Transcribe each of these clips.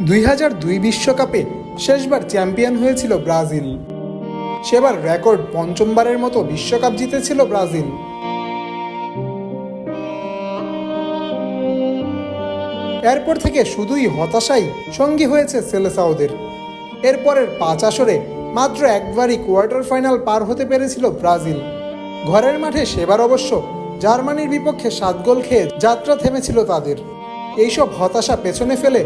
2002 বিশ্বকাপে শেষবার চ্যাম্পিয়ন হয়েছিল ব্রাজিল। সেবার রেকর্ড পঞ্চমবারের মতো বিশ্বকাপ জিতেছিল ব্রাজিল। এরপর থেকে শুধুই হতাশাই সঙ্গী হয়েছে সেলেসাওদের। এরপরের 5 আসরে মাত্র একবারই কোয়ার্টার ফাইনাল পার হতে পেরেছিল ব্রাজিল। ঘরের মাঠে সেবার অবশ্য জার্মানির বিপক্ষে 7 গোল খেয়ে যাত্রা থেমেছিল তাদের। এইসব হতাশা পেছনে ফেলে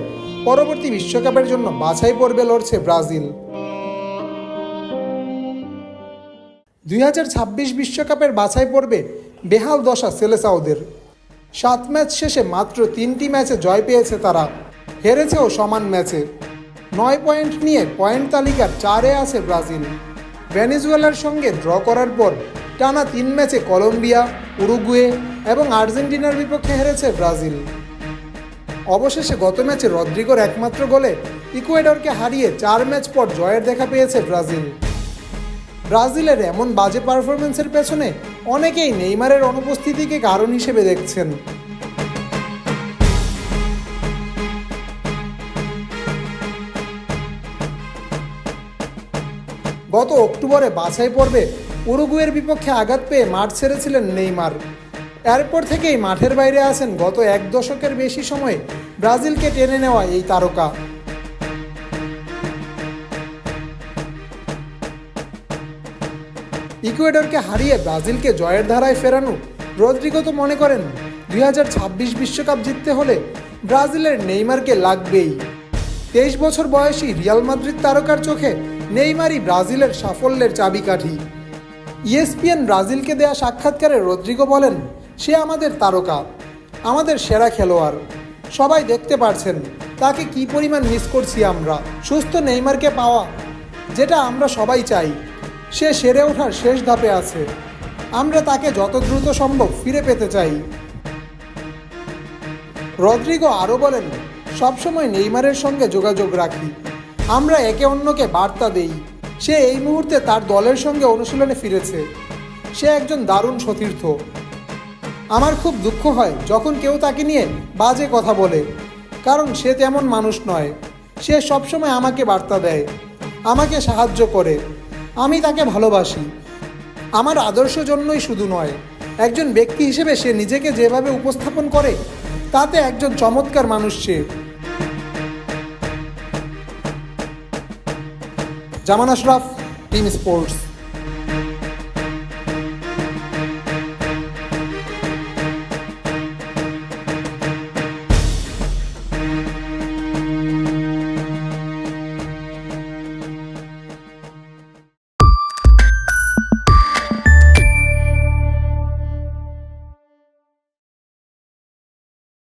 পরবর্তী বিশ্বকাপের জন্য বাছাই পর্বে লড়ছে ব্রাজিল। 2026 বিশ্বকাপের বাছাই পর্বে বেহাল দশা সেলেসাওদের। 7 ম্যাচ শেষে মাত্র 3টি ম্যাচে জয় পেয়েছে তারা, হেরেছেও সমান ম্যাচে। 9 পয়েন্ট নিয়ে পয়েন্ট তালিকার 4-এ আছে ব্রাজিল। ভেনেজুয়েলার সঙ্গে ড্র করার পর টানা 3 ম্যাচে কলম্বিয়া, উরুগুয়ে এবং আর্জেন্টিনার বিপক্ষে হেরেছে ব্রাজিল। অবশেষে গত ম্যাচে রদ্রিগোর একমাত্র গোলে ইকুয়েডরকে হারিয়ে 4 ম্যাচ পর জয়ের দেখা পেয়েছে ব্রাজিল। ব্রাজিলের এমন বাজে পারফরমেন্সের পেছনে অনেকেই নেইমারের অনুপস্থিতিকে কারণ হিসেবে দেখছেন। গত অক্টোবরে বাছাই পর্বে উরুগুয়ের বিপক্ষে আঘাত পেয়ে মাঠ ছেড়েছিলেন নেইমার। এরপর থেকেই মাঠের বাইরে আছেন গত 1 দশকের বেশি সময় ব্রাজিলকে টেনে নেওয়া এই তারকা। ইকুয়েডরকে হারিয়ে ব্রাজিলকে জয়ের ধারায় ফেরানো রদ্রিগো তো মনে করেন 2026 বিশ্বকাপ জিততে হলে ব্রাজিলের নেইমারকে লাগবেই। 23 বছর বয়সী রিয়াল মাদ্রিদ তারকার চোখে নেইমারই ব্রাজিলের সাফল্যের চাবিকাঠি। ESPN ব্রাজিলকে দেয়া সাক্ষাৎকারে রদ্রিগো বলেন, সে আমাদের তারকা, আমাদের সেরা খেলোয়াড়। সবাই দেখতে পারছেন তাকে কী পরিমাণ মিস করছি আমরা। সুস্থ নেইমারকে পাওয়া, যেটা আমরা সবাই চাই। সে সেরে ওঠার শেষ ধাপে আছে। আমরা তাকে যত দ্রুত সম্ভব ফিরে পেতে চাই। রদ্রিগো আরও বলেন, সবসময় নেইমারের সঙ্গে যোগাযোগ রাখি, আমরা একে অন্যকে বার্তা দেই। সে এই মুহূর্তে তার দলের সঙ্গে অনুশীলনে ফিরেছে। সে একজন দারুণ সতীর্থ। আমার খুব দুঃখ হয় যখন কেউ তাকে নিয়ে বাজে কথা বলে, কারণ সে তেমন মানুষ নয়। সে সবসময় আমাকে বার্তা দেয়, আমাকে সাহায্য করে। আমি তাকে ভালোবাসি। আমার আদর্শ জন্যই শুধু নয়, একজন ব্যক্তি হিসেবে সে নিজেকে যেভাবে উপস্থাপন করে তাতে একজন চমৎকার মানুষ সে। জামান আশরাফ, টিম স্পোর্টস।